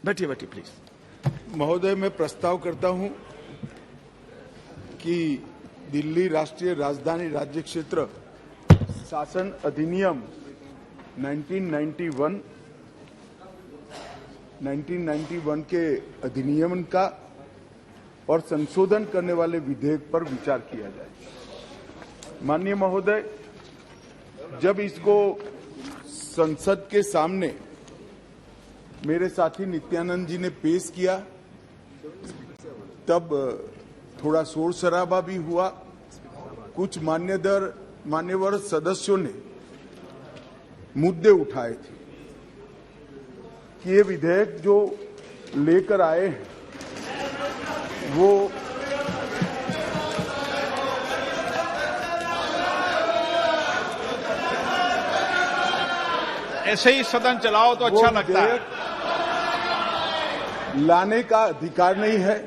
बैठिए बैठिए प्लीज। महोदय, मैं प्रस्ताव करता हूं कि दिल्ली राष्ट्रीय राजधानी राज्य क्षेत्र शासन अधिनियम 1991 के अधिनियम का और संशोधन करने वाले विधेयक पर विचार किया जाए। माननीय महोदय, जब इसको संसद के सामने मेरे साथी नित्यानंद जी ने पेश किया तब थोड़ा शोर शराबा भी हुआ। कुछ मान्यवर सदस्यों ने मुद्दे उठाए थे कि ये विधेयक जो लेकर आए हैं वो ऐसे ही सदन चलाओ तो अच्छा लगता है। लाने का अधिकार नहीं है।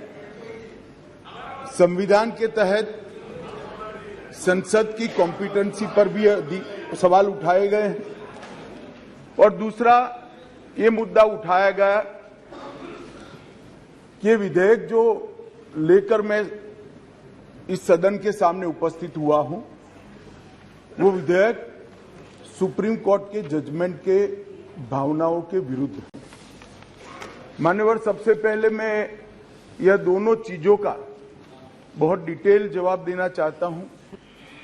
संविधान के तहत संसद की कॉम्पिटेंसी पर भी सवाल उठाए गए हैं और दूसरा ये मुद्दा उठाया गया कि ये विधेयक जो लेकर मैं इस सदन के सामने उपस्थित हुआ हूं वो विधेयक सुप्रीम कोर्ट के जजमेंट के भावनाओं के विरुद्ध है। मान्यवर, सबसे पहले मैं यह दोनों चीजों का बहुत डिटेल जवाब देना चाहता हूं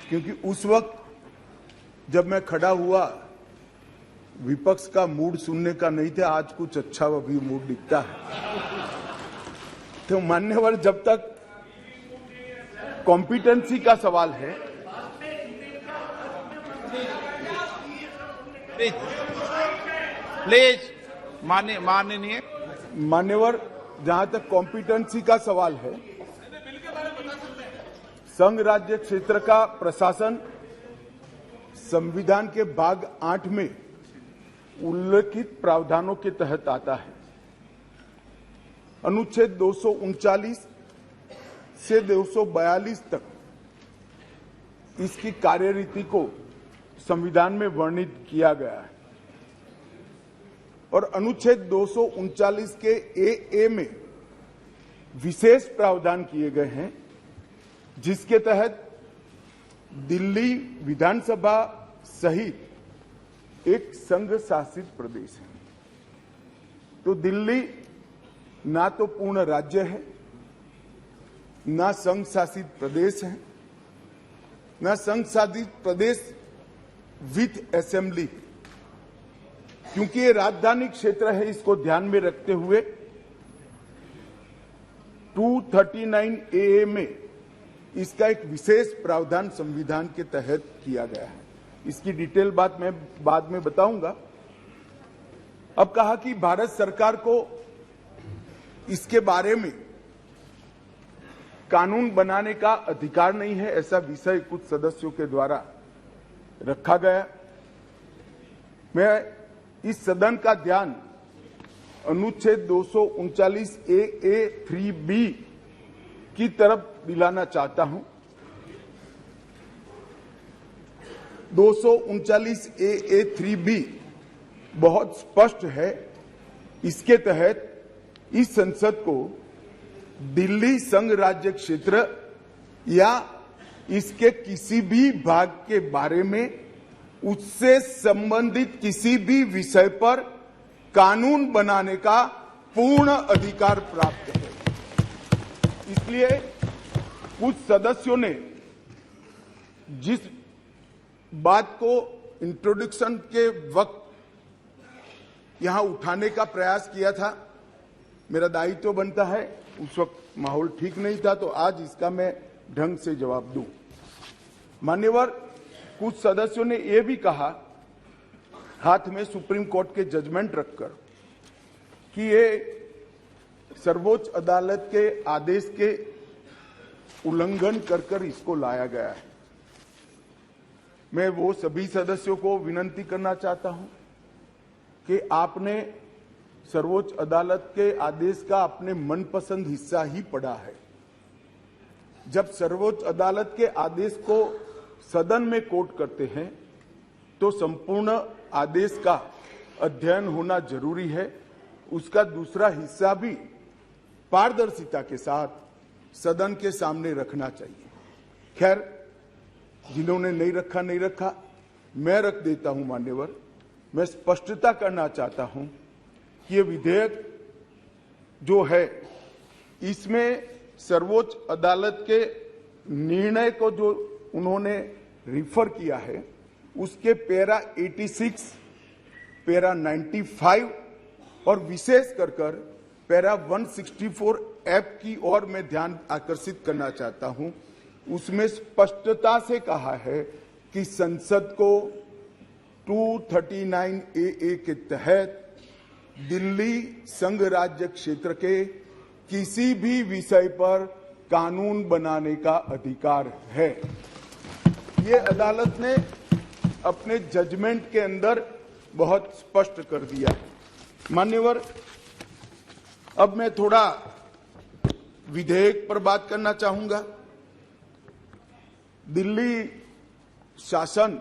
क्योंकि उस वक्त जब मैं खड़ा हुआ विपक्ष का मूड सुनने का नहीं था। आज कुछ अच्छा भी मूड दिखता है। तो मान्यवर, जब तक कॉम्पिटेंसी का सवाल है, प्लीज माननीय मान्यवर, जहां तक कॉम्पिटेंसी का सवाल है, संघ राज्य क्षेत्र का प्रशासन संविधान के भाग 8 में उल्लेखित प्रावधानों के तहत आता है। अनुच्छेद 239 से 242 तक इसकी कार्यरीति को संविधान में वर्णित किया गया है और अनुच्छेद 239 के ए में विशेष प्रावधान किए गए हैं जिसके तहत दिल्ली विधानसभा सहित एक संघ शासित प्रदेश है। तो दिल्ली ना तो पूर्ण राज्य है, ना संघ शासित प्रदेश है, ना संघ शासित प्रदेश विथ असेंबली। क्योंकि ये राजधानी क्षेत्र है, इसको ध्यान में रखते हुए 239A में इसका एक विशेष प्रावधान संविधान के तहत किया गया है। इसकी डिटेल बात मैं बाद में बताऊंगा। अब कहा कि भारत सरकार को इसके बारे में कानून बनाने का अधिकार नहीं है, ऐसा विषय कुछ सदस्यों के द्वारा रखा गया। मैं इस सदन का ध्यान अनुच्छेद 239A3B की तरफ दिलाना चाहता हूं। 239A3B बहुत स्पष्ट है। इसके तहत इस संसद को दिल्ली संघ राज्य क्षेत्र या इसके किसी भी भाग के बारे में उससे संबंधित किसी भी विषय पर कानून बनाने का पूर्ण अधिकार प्राप्त है। इसलिए कुछ सदस्यों ने जिस बात को इंट्रोडक्शन के वक्त यहां उठाने का प्रयास किया था, मेरा दायित्व बनता है, उस वक्त माहौल ठीक नहीं था, तो आज इसका मैं ढंग से जवाब दूं। मान्यवर, कुछ सदस्यों ने यह भी कहा हाथ में सुप्रीम कोर्ट के जजमेंट रखकर कि ये सर्वोच्च अदालत के आदेश के उल्लंघन कर इसको लाया गया है। मैं वो सभी सदस्यों को विनती करना चाहता हूं कि आपने सर्वोच्च अदालत के आदेश का अपने मनपसंद हिस्सा ही पढ़ा है। जब सर्वोच्च अदालत के आदेश को सदन में कोट करते हैं तो संपूर्ण आदेश का अध्ययन होना जरूरी है उसका दूसरा हिस्सा भी पारदर्शिता के साथ सदन के सामने रखना चाहिए। खैर, जिन्होंने नहीं रखा, मैं रख देता हूं मान्यवर। मैं स्पष्टता करना चाहता हूं कि ये विधेयक जो है, इसमें सर्वोच्च अदालत के निर्णय को जो उन्होंने रिफर किया है, उसके पैरा 86, पैरा 95 और विशेष कर पैरा 164F की ओर मैं ध्यान आकर्षित करना चाहता हूं। उसमें स्पष्टता से कहा है कि संसद को 239AA के तहत दिल्ली संघ राज्य क्षेत्र के किसी भी विषय पर कानून बनाने का अधिकार है। ये अदालत ने अपने जजमेंट के अंदर बहुत स्पष्ट कर दिया है। मान्यवर, अब मैं थोड़ा विधेयक पर बात करना चाहूंगा। दिल्ली शासन,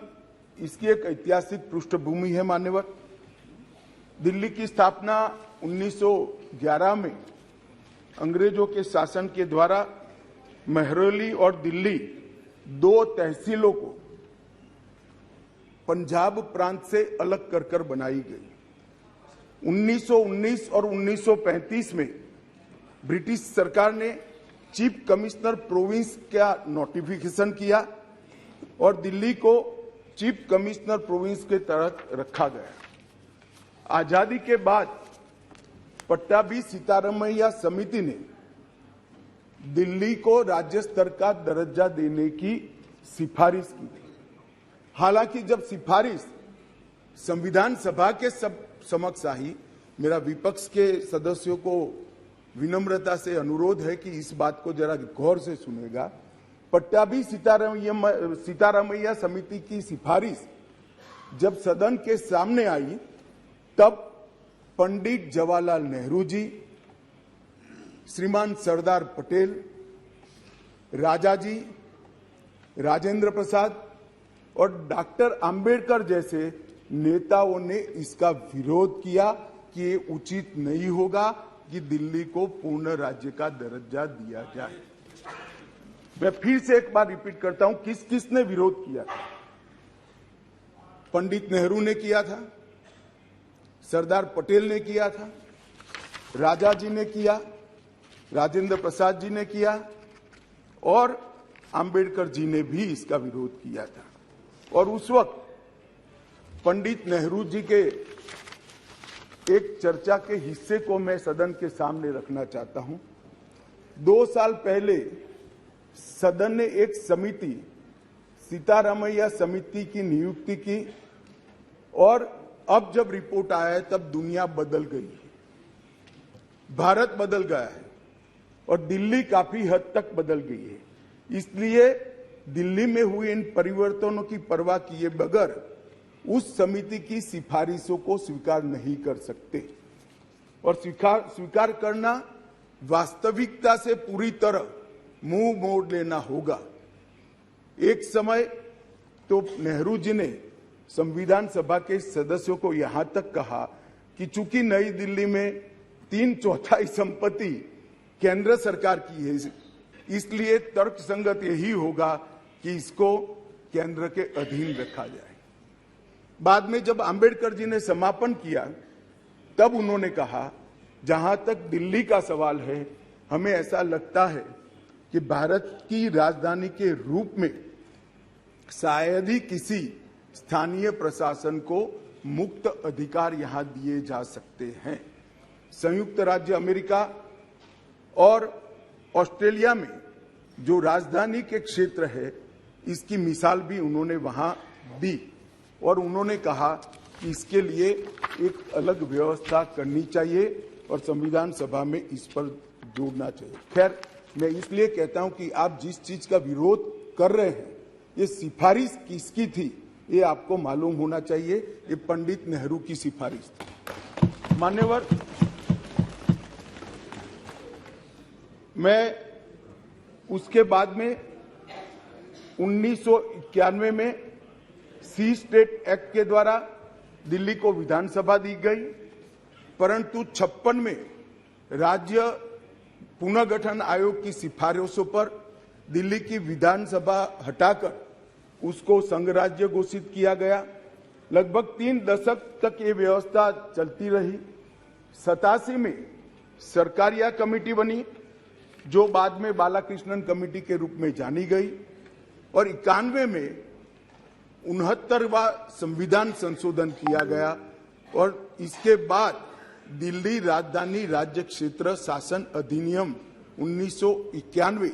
इसकी एक ऐतिहासिक पृष्ठभूमि है मान्यवर। दिल्ली की स्थापना 1911 में अंग्रेजों के शासन के द्वारा महरौली और दिल्ली दो तहसीलों को पंजाब प्रांत से अलग कर बनाई गई। 1919 और 1935 में ब्रिटिश सरकार ने चीफ कमिश्नर प्रोविंस का नोटिफिकेशन किया और दिल्ली को चीफ कमिश्नर प्रोविंस के तहत रखा गया। आजादी के बाद पट्टाभी सीतारामैया समिति ने दिल्ली को राज्य स्तर का दर्जा देने की सिफारिश की थी। हालांकि जब सिफारिश संविधान सभा के समक्ष आई, मेरा विपक्ष के सदस्यों को विनम्रता से अनुरोध है कि इस बात को जरा गौर से सुनेगा। पट्टाभी सीतारामैया समिति की सिफारिश जब सदन के सामने आई, तब पंडित जवाहरलाल नेहरू जी, श्रीमान सरदार पटेल, राजा जी, राजेंद्र प्रसाद और डॉक्टर अंबेडकर जैसे नेताओं ने इसका विरोध किया कि ये उचित नहीं होगा कि दिल्ली को पूर्ण राज्य का दर्जा दिया जाए। मैं फिर से एक बार रिपीट करता हूं, किसने विरोध किया था? पंडित नेहरू ने किया था, सरदार पटेल ने किया था, राजा जी ने किया, राजेंद्र प्रसाद जी ने किया और अंबेडकर जी ने भी इसका विरोध किया था। और उस वक्त पंडित नेहरू जी के एक चर्चा के हिस्से को मैं सदन के सामने रखना चाहता हूं। 2 साल पहले सदन ने एक समिति, सीतारामैया समिति की नियुक्ति की और अब जब रिपोर्ट आया है तब दुनिया बदल गई है, भारत बदल गया है और दिल्ली काफी हद तक बदल गई है। इसलिए दिल्ली में हुए इन परिवर्तनों की परवाह किए बगैर उस समिति की सिफारिशों को स्वीकार नहीं कर सकते और स्वीकार करना वास्तविकता से पूरी तरह मुंह मोड़ लेना होगा। एक समय तो नेहरू जी ने संविधान सभा के सदस्यों को यहां तक कहा कि चूंकि नई दिल्ली में 3/4 संपत्ति केंद्र सरकार की है, इसलिए तर्कसंगत यही होगा कि इसको केंद्र के अधीन रखा जाए। बाद में जब अंबेडकर जी ने समापन किया, तब उन्होंने कहा, जहां तक दिल्ली का सवाल है, हमें ऐसा लगता है कि भारत की राजधानी के रूप में शायद ही किसी स्थानीय प्रशासन को मुक्त अधिकार यहां दिए जा सकते हैं। संयुक्त राज्य अमेरिका और ऑस्ट्रेलिया में जो राजधानी के क्षेत्र है, इसकी मिसाल भी उन्होंने वहां दी और उन्होंने कहा कि इसके लिए एक अलग व्यवस्था करनी चाहिए और संविधान सभा में इस पर जोड़ना चाहिए। खैर, मैं इसलिए कहता हूं कि आप जिस चीज का विरोध कर रहे हैं, ये सिफारिश किसकी थी ये आपको मालूम होना चाहिए। ये पंडित नेहरू की सिफारिश थी। मान्यवर, मैं उसके बाद में 1991 में सी स्टेट एक्ट के द्वारा दिल्ली को विधानसभा दी गई परंतु 56 में राज्य पुनर्गठन आयोग की सिफारिशों पर दिल्ली की विधानसभा हटाकर उसको संघ राज्य घोषित किया गया। लगभग 3 दशक तक ये व्यवस्था चलती रही। 87 में सरकारिया कमेटी बनी, जो बाद में बालाकृष्णन कमेटी के रूप में जानी गई, और 91 में 69वां संविधान संशोधन किया गया, और इसके बाद दिल्ली राजधानी राज्य क्षेत्र शासन अधिनियम 1991,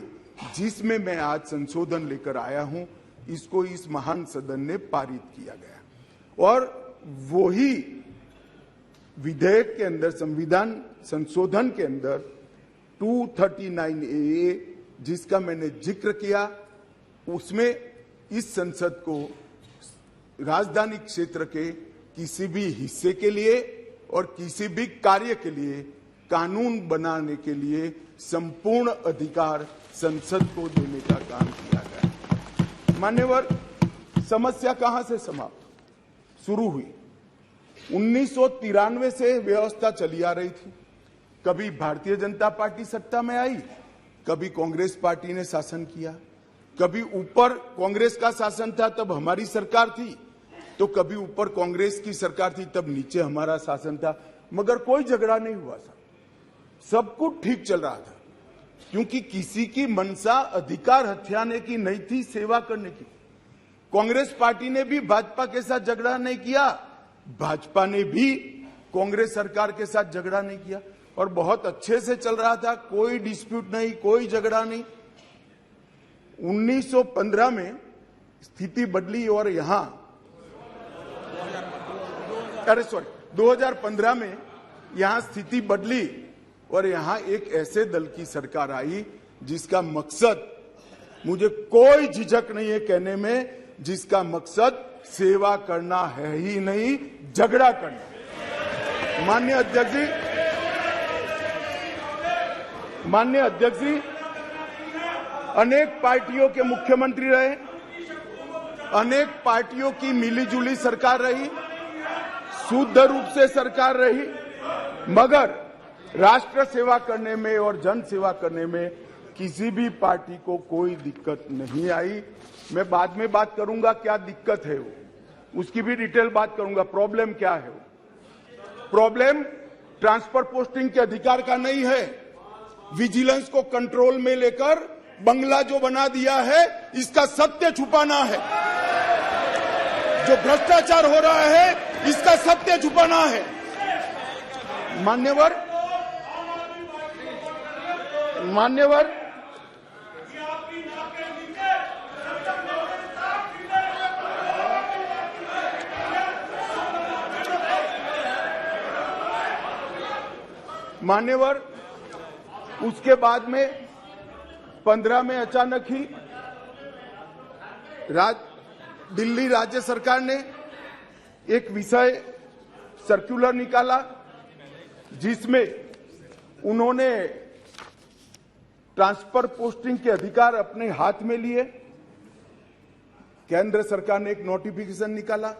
जिसमें मैं आज संशोधन लेकर आया हूं, इसको इस महान सदन ने पारित किया गया। और वही विधेयक के अंदर, संविधान संशोधन के अंदर 239A, जिसका मैंने जिक्र किया, उसमें इस संसद को राजधानी क्षेत्र के किसी भी हिस्से के लिए और किसी भी कार्य के लिए कानून बनाने के लिए संपूर्ण अधिकार संसद को देने का काम किया गया। मान्यवर, समस्या कहां से समाप्त शुरू हुई? 1993 से व्यवस्था चली आ रही थी। कभी भारतीय जनता पार्टी सत्ता में आई, कभी कांग्रेस पार्टी ने शासन किया, कभी ऊपर कांग्रेस का शासन था तब हमारी सरकार थी, तो कभी ऊपर कांग्रेस की सरकार थी तब नीचे हमारा शासन था, मगर कोई झगड़ा नहीं हुआ था, सब कुछ ठीक चल रहा था, क्योंकि किसी की मनसा अधिकार हथियाने की नहीं थी, सेवा करने की। कांग्रेस पार्टी ने भी भाजपा के साथ झगड़ा नहीं किया, भाजपा ने भी कांग्रेस सरकार के साथ झगड़ा नहीं किया, और बहुत अच्छे से चल रहा था, कोई डिस्प्यूट नहीं, कोई झगड़ा नहीं। 1915 में स्थिति बदली और यहां 2015 में यहां स्थिति बदली और यहां एक ऐसे दल की सरकार आई जिसका मकसद, मुझे कोई झिझक नहीं है कहने में, जिसका मकसद सेवा करना है ही नहीं, झगड़ा करना। माननीय अध्यक्ष जी अनेक पार्टियों के मुख्यमंत्री रहे, अनेक पार्टियों की मिलीजुली सरकार रही, शुद्ध रूप से सरकार रही, मगर राष्ट्र सेवा करने में और जन सेवा करने में किसी भी पार्टी को कोई दिक्कत नहीं आई। मैं बाद में बात करूंगा क्या दिक्कत है, उसकी भी डिटेल बात करूंगा, प्रॉब्लम क्या है। प्रॉब्लम ट्रांसफर पोस्टिंग के अधिकार का नहीं है, विजिलेंस को कंट्रोल में लेकर बंगला जो बना दिया है, इसका सत्य छुपाना है। जो भ्रष्टाचार हो रहा है, इसका सत्य छुपाना है। मान्यवर उसके बाद में 15 में अचानक ही दिल्ली राज्य सरकार ने एक विषय सर्कुलर निकाला, जिसमें उन्होंने ट्रांसफर पोस्टिंग के अधिकार अपने हाथ में लिए। केंद्र सरकार ने एक नोटिफिकेशन निकाला,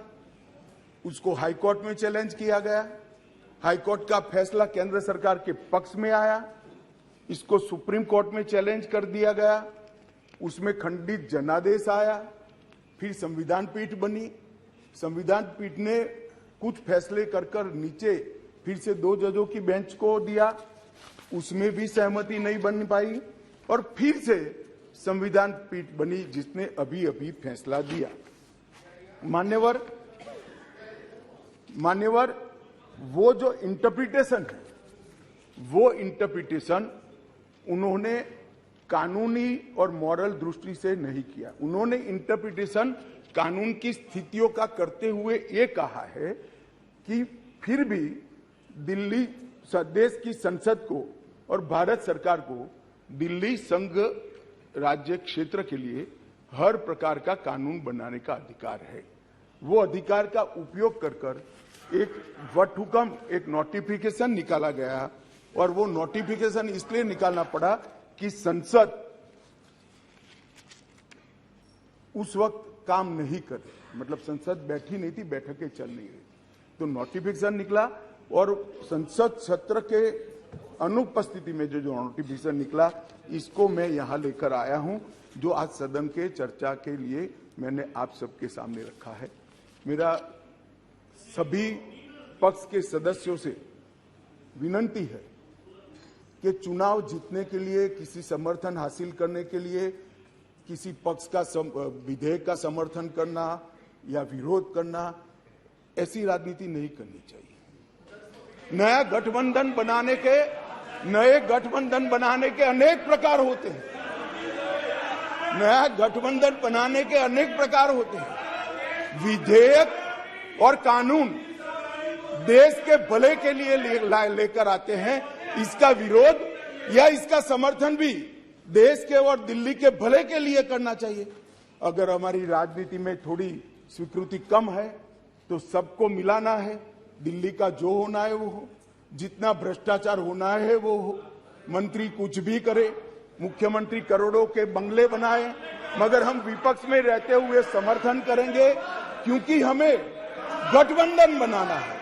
उसको हाईकोर्ट में चैलेंज किया गया। हाईकोर्ट का फैसला केंद्र सरकार के पक्ष में आया, इसको सुप्रीम कोर्ट में चैलेंज कर दिया गया, उसमें खंडित जनादेश आया, फिर संविधान पीठ बनी। संविधान पीठ ने कुछ फैसले कर नीचे फिर से 2 जजों की बेंच को दिया, उसमें भी सहमति नहीं बन पाई, और फिर से संविधान पीठ बनी जिसने अभी फैसला दिया। मान्यवर, वो जो इंटरप्रिटेशन है, वो इंटरप्रिटेशन उन्होंने कानूनी और मॉरल दृष्टि से नहीं किया। उन्होंने इंटरप्रिटेशन कानून की स्थितियों का करते हुए ये कहा है कि फिर भी दिल्ली देश की संसद को और भारत सरकार को दिल्ली संघ राज्य क्षेत्र के लिए हर प्रकार का कानून बनाने का अधिकार है। वो अधिकार का उपयोग कर एक वटहुकम, एक नोटिफिकेशन निकाला गया, और वो नोटिफिकेशन इसलिए निकालना पड़ा कि संसद उस वक्त काम नहीं कर रही, मतलब संसद बैठी नहीं थी, बैठकें चल नहीं रही, तो नोटिफिकेशन निकला और संसद सत्र के अनुपस्थिति में जो नोटिफिकेशन निकला, इसको मैं यहां लेकर आया हूं, जो आज सदन के चर्चा के लिए मैंने आप सबके सामने रखा है। मेरा सभी पक्ष के सदस्यों से विनंती है कि चुनाव जीतने के लिए, किसी समर्थन हासिल करने के लिए किसी पक्ष का विधेयक का समर्थन करना या विरोध करना, ऐसी राजनीति नहीं करनी चाहिए। नए गठबंधन बनाने के अनेक प्रकार होते हैं। नया गठबंधन बनाने के अनेक प्रकार होते हैं। विधेयक और कानून देश के भले के लिए लेकर आते हैं। इसका विरोध या इसका समर्थन भी देश के और दिल्ली के भले के लिए करना चाहिए। अगर हमारी राजनीति में थोड़ी स्वीकृति कम है तो सबको मिलाना है। दिल्ली का जो होना है वो हो, जितना भ्रष्टाचार होना है वो हो। मंत्री कुछ भी करे, मुख्यमंत्री करोड़ों के बंगले बनाए, मगर हम विपक्ष में रहते हुए समर्थन करेंगे, क्योंकि हमें गठबंधन बनाना है।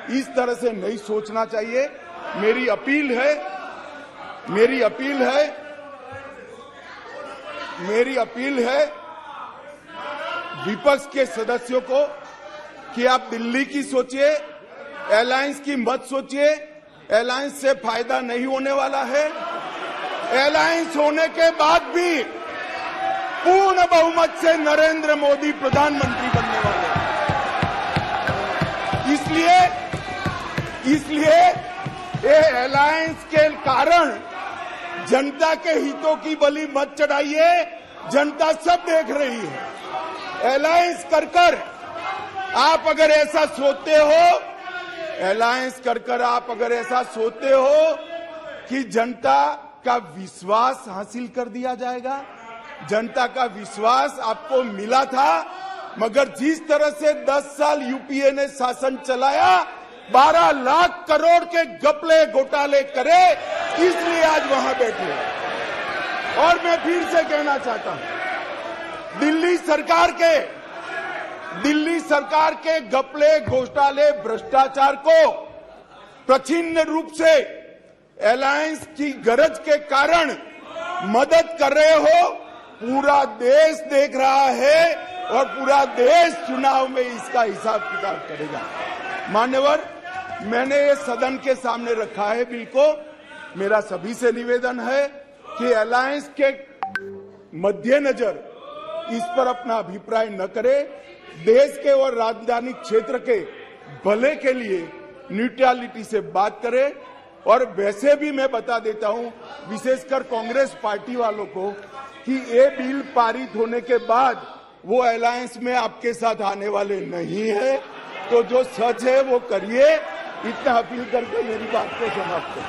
इस तरह से नहीं सोचना चाहिए। मेरी अपील है विपक्ष के सदस्यों को कि आप दिल्ली की सोचिए, अलायंस की मत सोचिए। अलायंस से फायदा नहीं होने वाला है। अलायंस होने के बाद भी पूर्ण बहुमत से नरेंद्र मोदी प्रधानमंत्री बनने वाले हैं। इसलिए ये अलायंस के कारण जनता के हितों की बलि मत चढ़ाइए। जनता सब देख रही है। अलायंस कर आप अगर ऐसा सोचते हो, कि जनता का विश्वास हासिल कर दिया जाएगा, जनता का विश्वास आपको मिला था, मगर जिस तरह से 10 साल यूपीए ने शासन चलाया, 12 लाख करोड़ के घपले घोटाले करे, इसलिए आज वहां बैठे। और मैं फिर से कहना चाहता हूं, दिल्ली सरकार के घपले घोटाले भ्रष्टाचार को प्रछिन्न रूप से अलायंस की गरज के कारण मदद कर रहे हो। पूरा देश देख रहा है और पूरा देश चुनाव में इसका हिसाब किताब करेगा। मान्यवर, मैंने ये सदन के सामने रखा है बिल को। मेरा सभी से निवेदन है कि अलायंस के मद्देनजर इस पर अपना अभिप्राय न करें। देश के और राजधानी क्षेत्र के भले के लिए न्यूट्रलिटी से बात करें। और वैसे भी मैं बता देता हूं, विशेषकर कांग्रेस पार्टी वालों को, कि ये बिल पारित होने के बाद वो अलायंस में आपके साथ आने वाले नहीं है। तो जो सच है वो करिए। इतना अपील करके मेरी बात को समाप्त करें।